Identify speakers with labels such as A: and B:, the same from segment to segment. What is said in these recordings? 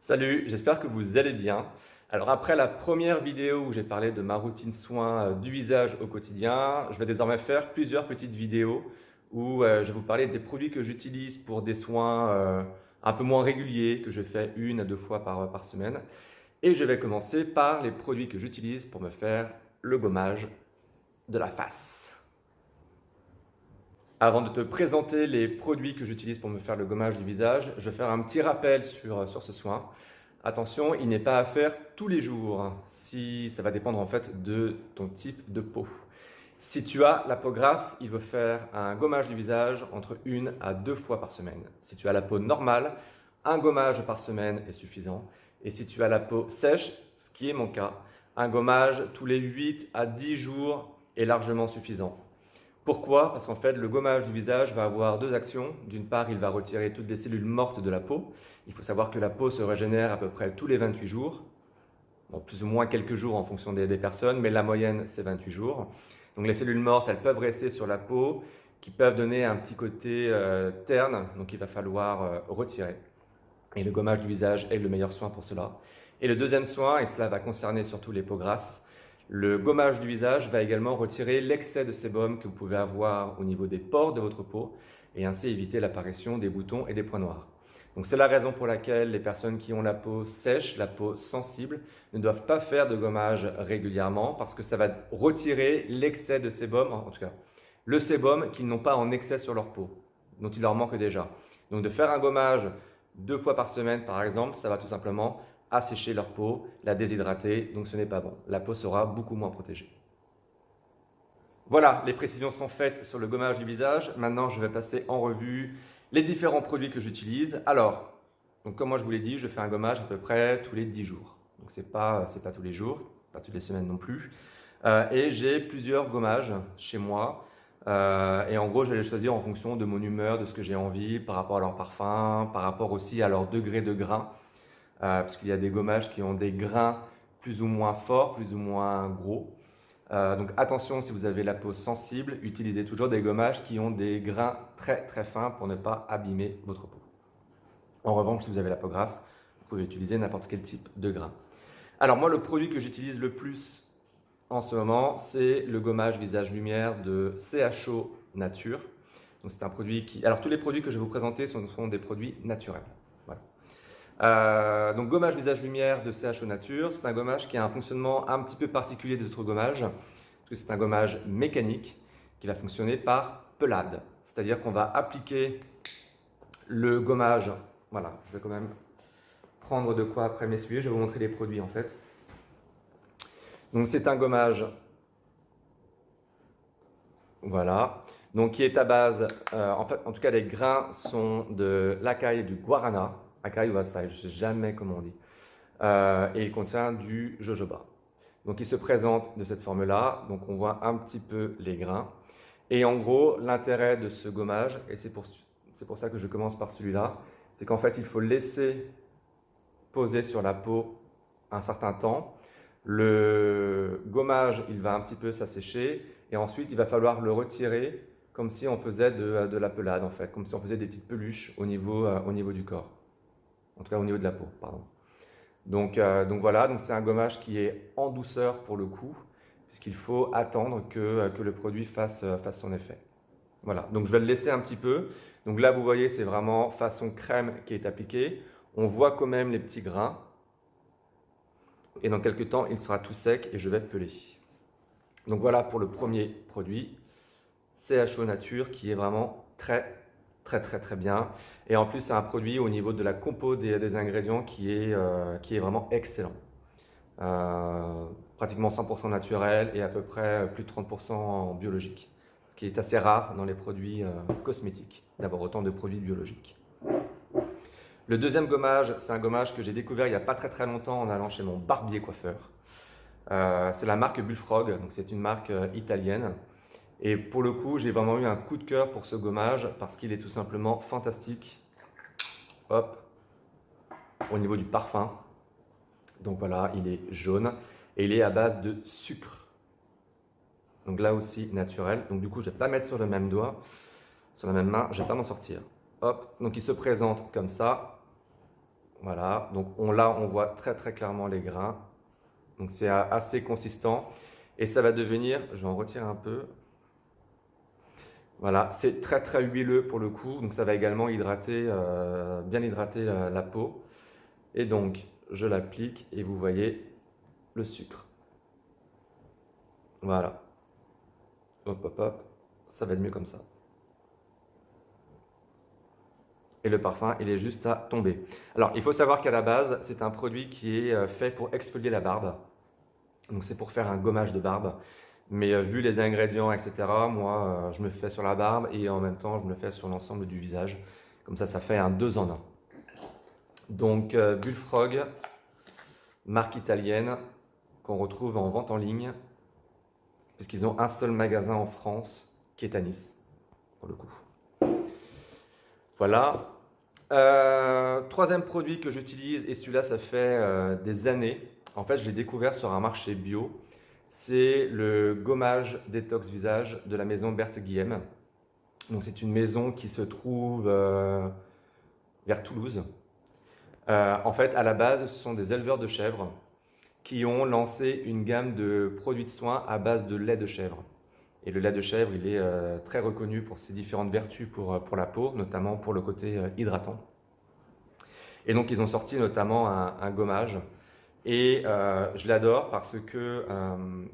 A: Salut, j'espère que vous allez bien. Alors après la première vidéo où j'ai parlé de ma routine soin du visage au quotidien, je vais désormais faire plusieurs petites vidéos où je vais vous parler des produits que j'utilise pour des soins un peu moins réguliers, que je fais 1 à 2 fois par semaine. Et je vais commencer par les produits que j'utilise pour me faire le gommage de la face. Avant de te présenter les produits que j'utilise pour me faire le gommage du visage, je vais faire un petit rappel sur ce soin. Attention, il n'est pas à faire tous les jours, si ça va dépendre en fait de ton type de peau. Si tu as la peau grasse, il faut faire un gommage du visage entre 1 à 2 fois par semaine. Si tu as la peau normale, un gommage par semaine est suffisant. Et si tu as la peau sèche, ce qui est mon cas, un gommage tous les 8 à 10 jours est largement suffisant. Pourquoi? Parce qu'en fait, le gommage du visage va avoir deux actions. D'une part, il va retirer toutes les cellules mortes de la peau. Il faut savoir que la peau se régénère à peu près tous les 28 jours. Bon, plus ou moins quelques jours en fonction des personnes, mais la moyenne, c'est 28 jours. Donc les cellules mortes, elles peuvent rester sur la peau, qui peuvent donner un petit côté terne, donc il va falloir retirer. Et le gommage du visage est le meilleur soin pour cela. Et le deuxième soin, et cela va concerner surtout les peaux grasses, le gommage du visage va également retirer l'excès de sébum que vous pouvez avoir au niveau des pores de votre peau et ainsi éviter l'apparition des boutons et des points noirs. Donc c'est la raison pour laquelle les personnes qui ont la peau sèche, la peau sensible, ne doivent pas faire de gommage régulièrement parce que ça va retirer l'excès de sébum, en tout cas le sébum qu'ils n'ont pas en excès sur leur peau, dont il leur manque déjà. Donc de faire un gommage 2 fois par semaine par exemple, ça va tout simplement assécher leur peau, la déshydrater, donc ce n'est pas bon. La peau sera beaucoup moins protégée. Voilà, les précisions sont faites sur le gommage du visage. Maintenant, je vais passer en revue les différents produits que j'utilise. Alors, comme moi je vous l'ai dit, je fais un gommage à peu près tous les 10 jours. Donc c'est pas tous les jours, pas toutes les semaines non plus. Et j'ai plusieurs gommages chez moi. Et en gros, je vais les choisir en fonction de mon humeur, de ce que j'ai envie, par rapport à leur parfum, par rapport aussi à leur degré de grain. Parce qu'il y a des gommages qui ont des grains plus ou moins forts, plus ou moins gros. Donc attention, si vous avez la peau sensible, utilisez toujours des gommages qui ont des grains très très fins pour ne pas abîmer votre peau. En revanche, si vous avez la peau grasse, vous pouvez utiliser n'importe quel type de grain. Alors moi, le produit que j'utilise le plus en ce moment, c'est le gommage visage lumière de CHO Nature. Donc c'est un produit qui... Alors tous les produits que je vais vous présenter sont des produits naturels. Voilà. Donc gommage visage lumière de CHO Nature, c'est un gommage qui a un fonctionnement un petit peu particulier des autres gommages, parce que c'est un gommage mécanique qui va fonctionner par pelade. C'est-à-dire qu'on va appliquer le gommage, voilà, je vais quand même prendre de quoi après m'essuyer, je vais vous montrer les produits en fait. Donc c'est un gommage, voilà, donc qui est à base, en tout cas les grains sont de l'acaille et du guarana, acaille ou açaï, je ne sais jamais comment on dit, et il contient du jojoba. Donc il se présente de cette forme-là, donc on voit un petit peu les grains. Et en gros, l'intérêt de ce gommage, et c'est pour ça que je commence par celui-là, c'est qu'en fait il faut laisser poser sur la peau un certain temps. Le gommage, il va un petit peu s'assécher, et ensuite il va falloir le retirer comme si on faisait de la pelade en fait, comme si on faisait des petites peluches au niveau du corps. En tout cas au niveau de la peau, pardon. Donc voilà, donc c'est un gommage qui est en douceur pour le coup, puisqu'il faut attendre que le produit fasse son effet. Voilà, donc je vais le laisser un petit peu. Donc là, vous voyez, c'est vraiment façon crème qui est appliquée. On voit quand même les petits grains. Et dans quelques temps, il sera tout sec et je vais peler. Donc voilà pour le premier produit, CHO Nature, qui est vraiment très bien. Et en plus, c'est un produit au niveau de la compo des ingrédients qui est vraiment excellent. Pratiquement 100% naturel et à peu près plus de 30% en biologique. Ce qui est assez rare dans les produits cosmétiques, d'avoir autant de produits biologiques. Le deuxième gommage, c'est un gommage que j'ai découvert il n'y a pas très longtemps en allant chez mon barbier coiffeur. C'est la marque Bullfrog, donc c'est une marque italienne. Et pour le coup, j'ai vraiment eu un coup de cœur pour ce gommage parce qu'il est tout simplement fantastique. Hop, au niveau du parfum. Donc voilà, il est jaune et il est à base de sucre. Donc là aussi naturel. Donc du coup, je ne vais pas mettre sur le même doigt, sur la même main, je ne vais pas m'en sortir. Hop, donc il se présente comme ça. Voilà, donc là on voit très très clairement les grains. Donc c'est assez consistant et ça va devenir, je vais en retirer un peu. Voilà, c'est très très huileux pour le coup, donc ça va également hydrater, bien hydrater la peau. Et donc je l'applique et vous voyez le sucre. Voilà, hop hop hop, ça va être mieux comme ça. Et le parfum, il est juste à tomber. Alors, il faut savoir qu'à la base, c'est un produit qui est fait pour exfolier la barbe. Donc, c'est pour faire un gommage de barbe. Mais vu les ingrédients, etc., moi, je me fais sur la barbe et en même temps, je me le fais sur l'ensemble du visage. Comme ça fait un 2 en 1. Donc, Bullfrog, marque italienne, qu'on retrouve en vente en ligne, puisqu'ils ont un seul magasin en France, qui est à Nice, pour le coup. Voilà. Troisième produit que j'utilise, et celui-là, ça fait des années. En fait, je l'ai découvert sur un marché bio. C'est le gommage détox visage de la maison Berthe Guillem. Donc, c'est une maison qui se trouve vers Toulouse. En fait, à la base, ce sont des éleveurs de chèvres qui ont lancé une gamme de produits de soins à base de lait de chèvre. Et le lait de chèvre, il est très reconnu pour ses différentes vertus pour la peau, notamment pour le côté hydratant. Et donc, ils ont sorti notamment un gommage. Et je l'adore parce que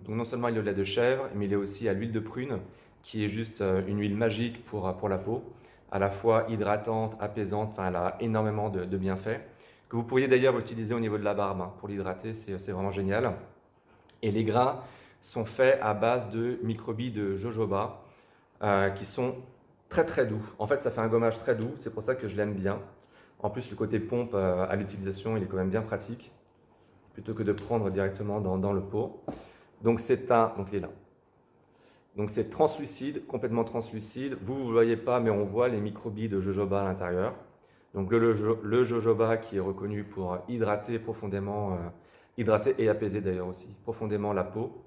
A: donc non seulement il est au lait de chèvre, mais il est aussi à l'huile de prune, qui est juste une huile magique pour la peau, à la fois hydratante, apaisante, enfin elle a énormément de bienfaits, que vous pourriez d'ailleurs utiliser au niveau de la barbe hein, pour l'hydrater, c'est vraiment génial. Et les grains sont faits à base de microbilles de jojoba, qui sont très très doux. En fait, ça fait un gommage très doux, c'est pour ça que je l'aime bien. En plus, le côté pompe à l'utilisation, il est quand même bien pratique, plutôt que de prendre directement dans le pot. Donc donc il est là. Donc c'est translucide, complètement translucide. Vous ne le voyez pas, mais on voit les microbilles de jojoba à l'intérieur. Donc le jojoba qui est reconnu pour hydrater profondément, hydrater et apaiser d'ailleurs aussi profondément la peau.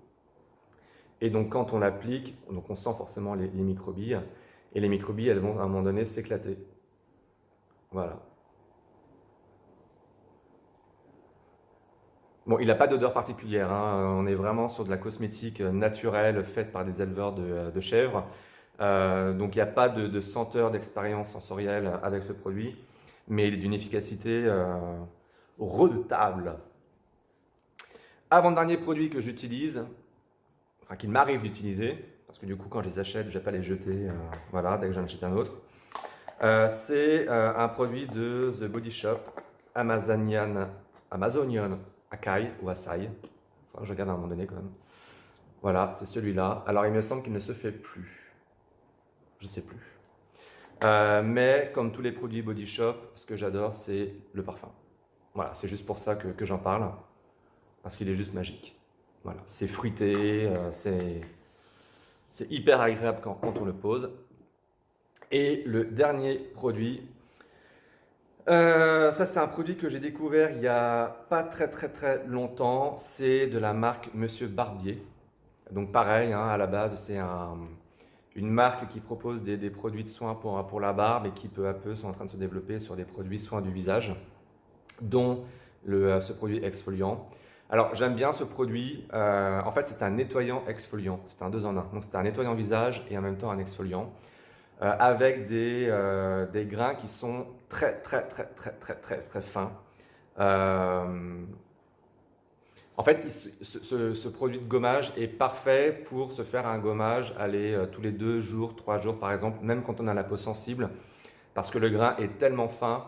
A: Et donc quand on l'applique, donc on sent forcément les microbilles. Et les microbilles, elles vont à un moment donné s'éclater. Voilà. Bon, il n'a pas d'odeur particulière, hein. On est vraiment sur de la cosmétique naturelle faite par des éleveurs de chèvres. Donc il n'y a pas de senteur, d'expérience sensorielle avec ce produit, mais il est d'une efficacité redoutable. Avant-dernier produit que j'utilise, enfin qu'il m'arrive d'utiliser, parce que du coup quand je les achète, je ne vais pas les jeter, voilà, dès que j'en achète un autre. C'est un produit de The Body Shop, Amazonian Acai ou Acai. Enfin, je regarde à un moment donné quand même. Voilà, c'est celui-là. Alors il me semble qu'il ne se fait plus. Je ne sais plus. Mais comme tous les produits Body Shop, ce que j'adore, c'est le parfum. Voilà, c'est juste pour ça que j'en parle. Parce qu'il est juste magique. Voilà, c'est fruité, c'est hyper agréable quand on le pose. Et le dernier produit, ça c'est un produit que j'ai découvert il n'y a pas très longtemps. C'est de la marque Monsieur Barbier. Donc pareil, hein, à la base c'est une marque qui propose des produits de soins pour la barbe et qui peu à peu sont en train de se développer sur des produits soins du visage, dont ce produit exfoliant. Alors j'aime bien ce produit, en fait c'est un nettoyant exfoliant, c'est un 2 en 1. Donc c'est un nettoyant visage et en même temps un exfoliant, avec des grains qui sont très fins. En fait, ce produit de gommage est parfait pour se faire un gommage tous les 2 jours, 3 jours par exemple, même quand on a la peau sensible, parce que le grain est tellement fin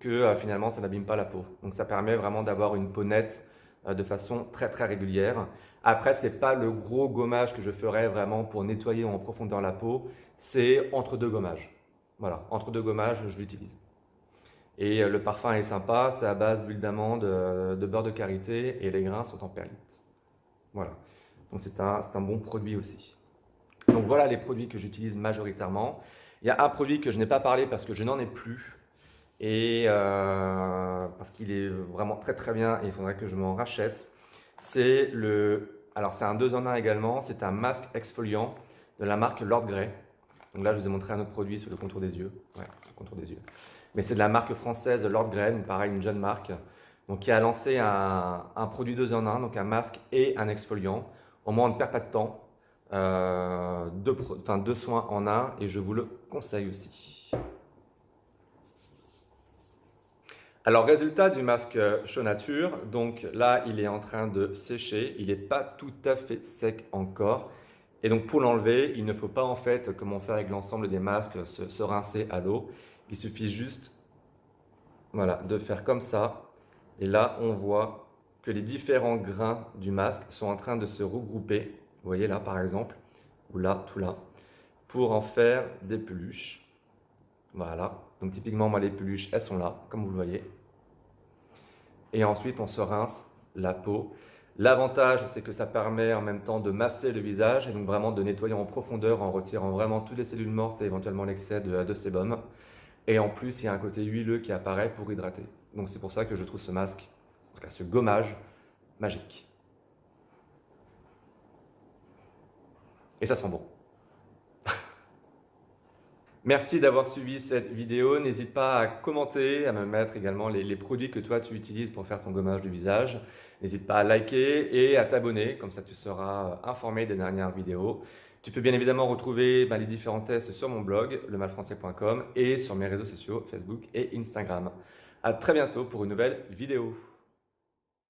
A: que finalement ça n'abîme pas la peau. Donc ça permet vraiment d'avoir une peau nette de façon très régulière. Après, ce n'est pas le gros gommage que je ferais vraiment pour nettoyer en profondeur la peau, c'est entre 2 gommages. Voilà, entre 2 gommages, je l'utilise. Et le parfum est sympa, c'est à base d'huile d'amande, de beurre de karité et les grains sont en perlite. Voilà, donc c'est un bon produit aussi. Donc voilà les produits que j'utilise majoritairement. Il y a un produit que je n'ai pas parlé parce que je n'en ai plus et parce qu'il est vraiment très bien et il faudrait que je m'en rachète. Alors c'est un 2 en 1 également, c'est un masque exfoliant de la marque Lord Grey. Donc là je vous ai montré un autre produit sur le contour des yeux. Ouais, le contour des yeux. mais c'est de la marque française Lord Grey, donc pareil, une jeune marque, donc qui a lancé un produit 2 en 1, donc un masque et un exfoliant. Au moins, on ne perd pas de temps, deux soins en un, et je vous le conseille aussi. Alors, résultat du masque Show Nature, donc là, il est en train de sécher, il n'est pas tout à fait sec encore. Et donc, pour l'enlever, il ne faut pas, en fait, comme on fait avec l'ensemble des masques, se rincer à l'eau. Il suffit juste, voilà, de faire comme ça. Et là, on voit que les différents grains du masque sont en train de se regrouper. Vous voyez là, par exemple, ou là, tout là, pour en faire des peluches. Voilà, donc typiquement, moi, les peluches, elles sont là, comme vous le voyez. Et ensuite, on se rince la peau. L'avantage, c'est que ça permet en même temps de masser le visage et donc vraiment de nettoyer en profondeur en retirant vraiment toutes les cellules mortes et éventuellement l'excès de sébum. Et en plus, il y a un côté huileux qui apparaît pour hydrater. Donc c'est pour ça que je trouve ce masque, en tout cas ce gommage, magique. Et ça sent bon. Merci d'avoir suivi cette vidéo. N'hésite pas à commenter, à me mettre également les produits que toi tu utilises pour faire ton gommage du visage. N'hésite pas à liker et à t'abonner, comme ça tu seras informé des dernières vidéos. Tu peux bien évidemment retrouver les différents tests sur mon blog, lemalfrançais.com, et sur mes réseaux sociaux, Facebook et Instagram. À très bientôt pour une nouvelle vidéo.